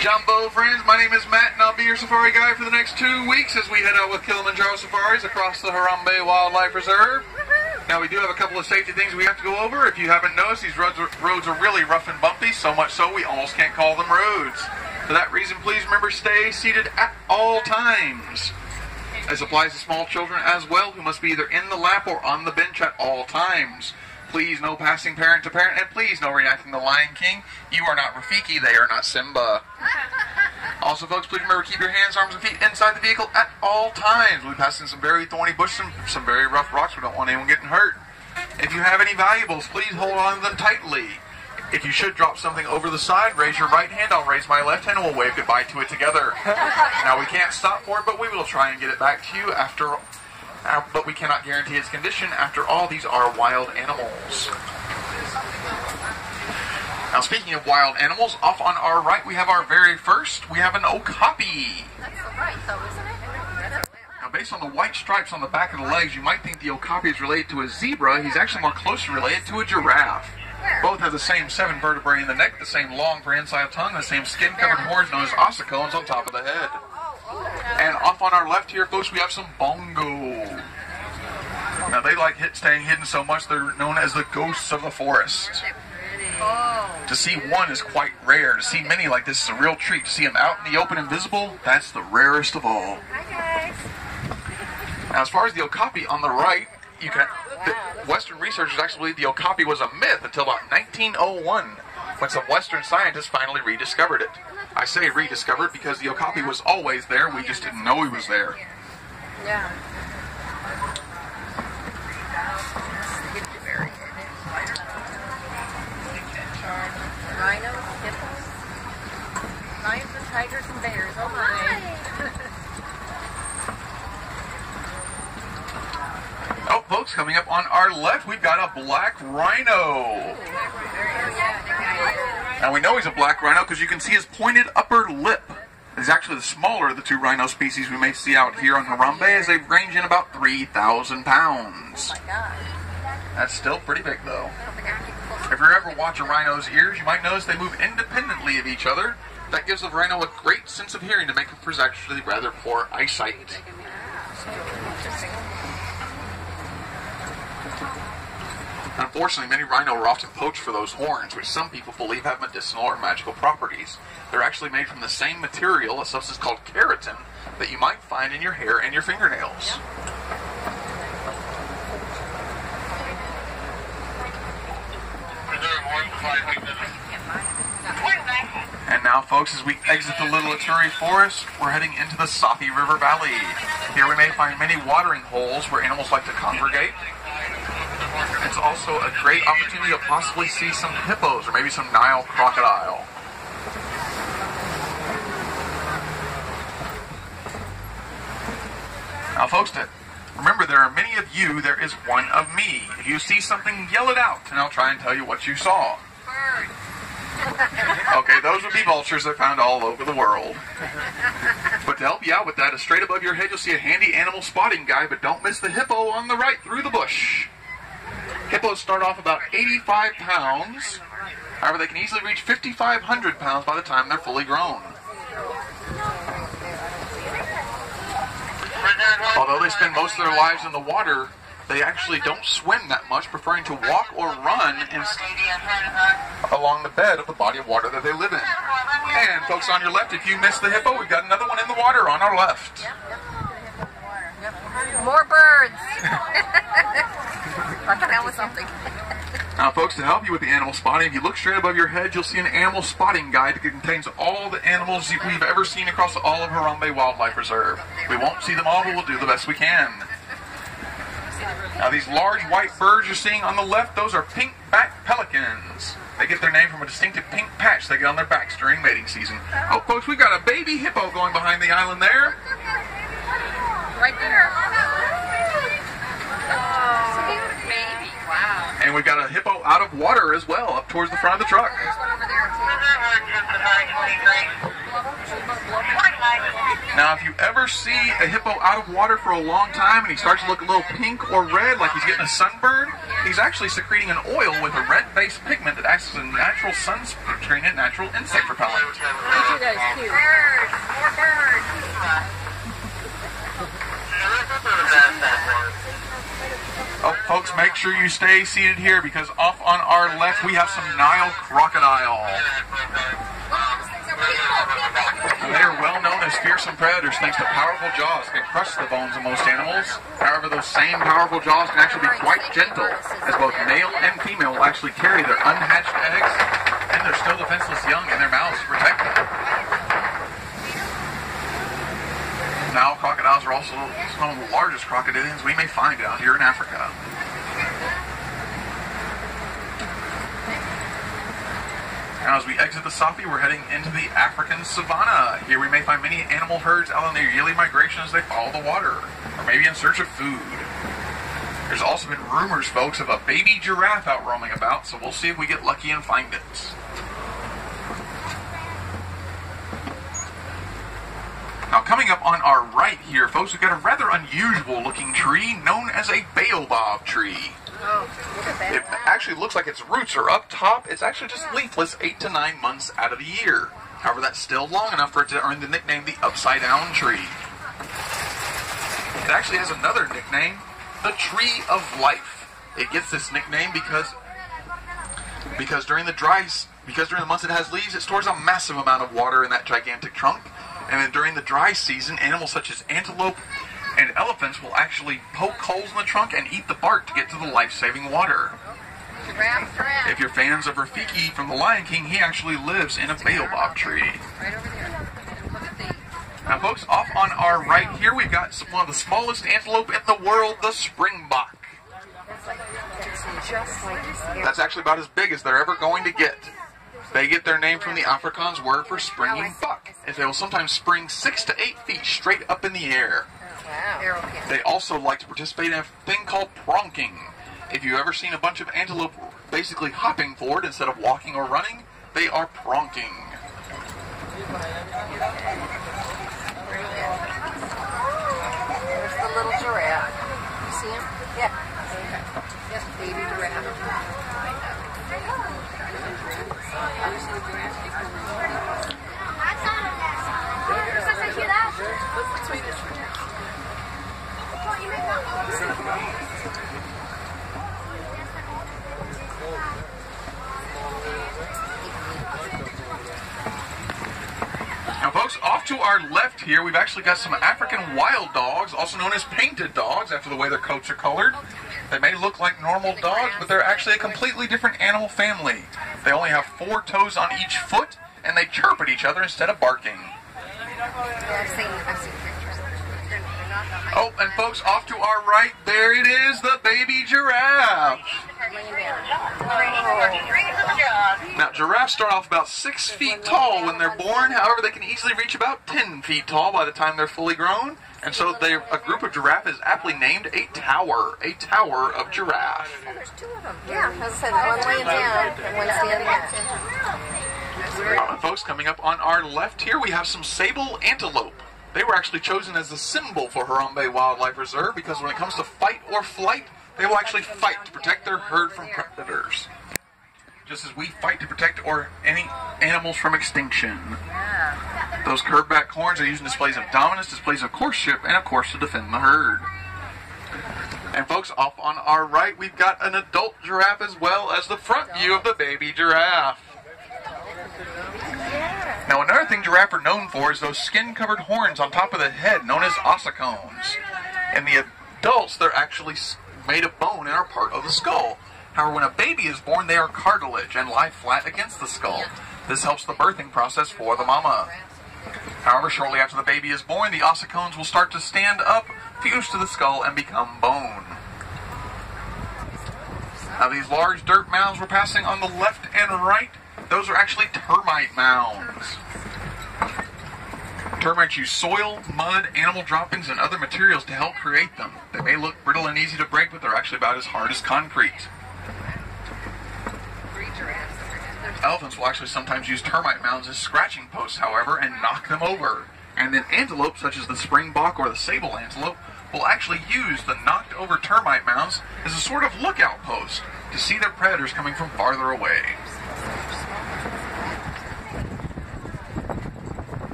Jumbo friends, my name is Matt and I'll be your safari guide for the next 2 weeks as we head out with Killamajro safaris across the Harambe Wildlife Reserve. Now we do have a couple of safety things we have to go over. If you haven't noticed, these roads are really rough and bumpy, so much so we almost can't call them roads. For that reason, please remember stay seated at all times. This applies to small children as well, who must be either in the lap or on the bench at all times. Please no passing parent to parent, and please no reenacting the Lion King. You are not Rafiki, they are not Simba. Also, folks, please remember keep your hands, arms, and feet inside the vehicle at all times. We'll be passing some very thorny bushes and some very rough rocks. We don't want anyone getting hurt. If you have any valuables, please hold on to them tightly. If you should drop something over the side, raise your right hand, I'll raise my left hand, and we'll wave goodbye to it together. Now, we can't stop for it, but we will try and get it back to you but we cannot guarantee its condition. After all, these are wild animals. Now, speaking of wild animals, off on our right, we have our very first. We have an okapi. That's the right, though, isn't it? Now, based on the white stripes on the back of the legs, you might think the okapi is related to a zebra. He's actually more closely related to a giraffe. Both have the same 7 vertebrae in the neck, the same long prehensile tongue, the same skin-covered horns known as ossicones on top of the head. And off on our left here, folks, we have some bongo. Now, they like staying hidden so much, they're known as the ghosts of the forest. To see one is quite rare. To see many like this is a real treat. To see them out in the open and visible, that's the rarest of all. Now, as far as the okapi on the right, Western researchers actually believe the okapi was a myth until about 1901, when some Western scientists finally rediscovered it. I say rediscovered because the okapi was always there, we just didn't know he was there. Yeah. Rhinos, hippos, lions and tigers and bears, oh my. Oh, folks, coming up on our left, we've got a black rhino. Now, we know he's a black rhino because you can see his pointed upper lip. He's actually the smaller of the 2 rhino species we may see out here on Harambe, as they range in about 3,000 pounds. Oh my God. That's still pretty big, though. If you ever watch a rhino's ears, you might notice they move independently of each other. That gives the rhino a great sense of hearing to make up for his actually rather poor eyesight. Unfortunately, many rhino are often poached for those horns, which some people believe have medicinal or magical properties. They're actually made from the same material, a substance called keratin, that you might find in your hair and your fingernails. And now, folks, as we exit the Little Aturi Forest, we're heading into the Safi River Valley. Here we may find many watering holes where animals like to congregate. It's also a great opportunity to possibly see some hippos or maybe some Nile crocodile. Now, folks, remember there are many of you, there is one of me. If you see something, yell it out, and I'll try and tell you what you saw. Okay, those would be vultures they're found all over the world. But to help you out with that, straight above your head you'll see a handy animal spotting guide, but don't miss the hippo on the right through the bush. Hippos start off about 85 pounds. However, they can easily reach 5,500 pounds by the time they're fully grown. Although they spend most of their lives in the water, they actually don't swim that much, preferring to walk or run along the bed of the body of water that they live in. And, folks, on your left, if you missed the hippo, we've got another one in the water on our left. More birds. I thought that was something. Now, folks, to help you with the animal spotting, if you look straight above your head, you'll see an animal spotting guide that contains all the animals we've ever seen across all of Harambe Wildlife Reserve. We won't see them all, but we'll do the best we can. Now, these large white birds you're seeing on the left, those are pink-backed pelicans. They get their name from a distinctive pink patch they get on their backs during mating season. Oh, folks, we've got a baby hippo going behind the island there. Right there. Oh, baby. Wow. And we've got a hippo out of water as well, up towards the front of the truck. There's one over there, too. Now, if you ever see a hippo out of water for a long time and he starts to look a little pink or red, like he's getting a sunburn, he's actually secreting an oil with a red-based pigment that acts as a natural sunscreen and natural insect repellent. Yeah, it's cute. Birds! More birds! Oh, folks, make sure you stay seated here because off on our left we have some Nile crocodile. They are well known as fearsome predators thanks to powerful jaws that can crush the bones of most animals. However, those same powerful jaws can actually be quite gentle, as both male and female will actually carry their unhatched eggs and their still defenseless young in their mouths to protect them. Nile crocodiles are also some of the largest crocodilians we may find out here in Africa. Now, as we exit the Safi, we're heading into the African savanna. Here we may find many animal herds out on their yearly migration as they follow the water, or maybe in search of food. There's also been rumors, folks, of a baby giraffe out roaming about, so we'll see if we get lucky and find it. Now, coming up on our right here, folks, we've got a rather unusual looking tree known as a baobab tree. Oh, look at that. It actually looks like its roots are up top. It's actually just leafless 8 to 9 months out of the year. However, that's still long enough for it to earn the nickname the upside down tree. It actually has another nickname, the tree of life. It gets this nickname because during the months it has leaves, it stores a massive amount of water in that gigantic trunk. And then during the dry season, animals such as antelope and elephants will actually poke holes in the trunk and eat the bark to get to the life-saving water. Giraffe. If you're fans of Rafiki from The Lion King, he actually lives in a baobab tree. Right over there. Look at these. Now, folks, off on our right here, we've got one of the smallest antelope in the world, the springbok. It's just like That's actually about as big as they're ever going to get. They get their name from the Afrikaans word for springing buck, as they will sometimes spring 6 to 8 feet straight up in the air. Wow. They also like to participate in a thing called pronking. If you've ever seen a bunch of antelope basically hopping forward instead of walking or running, they are pronking. There's the little giraffe. You see him? Yeah. Yes, baby giraffe. Now, folks, off to our left here, we've actually got some African wild dogs, also known as painted dogs, after the way their coats are colored. They may look like normal dogs, but they're actually a completely different animal family. They only have 4 toes on each foot, and they chirp at each other instead of barking. I've seen pictures. They're not that Oh, and folks, off to our right, there it is, the baby giraffe. Now, giraffes start off about 6 feet tall when they're born. However, they can easily reach about 10 feet tall by the time they're fully grown. And so a group of giraffe is aptly named a tower of giraffe. Oh, there's 2 of them. Yeah, as I said, one laying down and one standing up. And folks, coming up on our left here, we have some sable antelope. They were actually chosen as the symbol for Harambe Wildlife Reserve because when it comes to fight or flight, they will actually fight to protect their herd from predators. Just as we fight to protect any animals from extinction. Those curved back horns are used in displays of dominance, displays of courtship, and of course to defend the herd. And folks, off on our right, we've got an adult giraffe as well as the front view of the baby giraffe. Now, another thing giraffe are known for is those skin-covered horns on top of the head, known as ossicones. In the adults, they're actually made of bone and are part of the skull. However, when a baby is born, they are cartilage and lie flat against the skull. This helps the birthing process for the mama. However, shortly after the baby is born, the ossicones will start to stand up, fuse to the skull, and become bone. Now, these large dirt mounds we're passing on the left and right, those are actually termite mounds. Termites use soil, mud, animal droppings, and other materials to help create them. They may look brittle and easy to break, but they're actually about as hard as concrete. Elephants will actually sometimes use termite mounds as scratching posts, however, and knock them over. And then antelope, such as the springbok or the sable antelope, will actually use the knocked over termite mounds as a sort of lookout post to see their predators coming from farther away.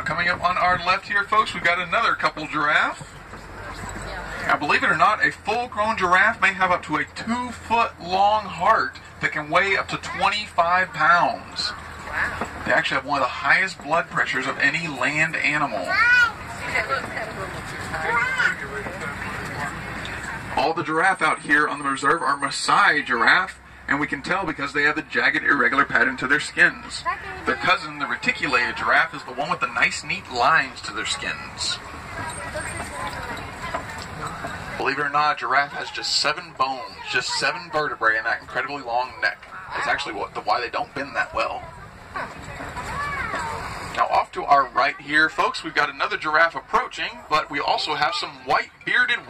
coming up on our left here, folks, we've got another couple giraffe. Now, believe it or not, a full-grown giraffe may have up to a 2-foot-long heart that can weigh up to 25 pounds. Wow. They actually have one of the highest blood pressures of any land animal. All the giraffe out here on the reserve are Maasai giraffe, and we can tell because they have the jagged, irregular pattern to their skins. Their cousin, the reticulated giraffe, is the one with the nice, neat lines to their skins. Believe it or not, a giraffe has just 7 bones, just 7 vertebrae in that incredibly long neck. That's actually why they don't bend that well. Now, off to our right here, folks, we've got another giraffe approaching, but we also have some white bearded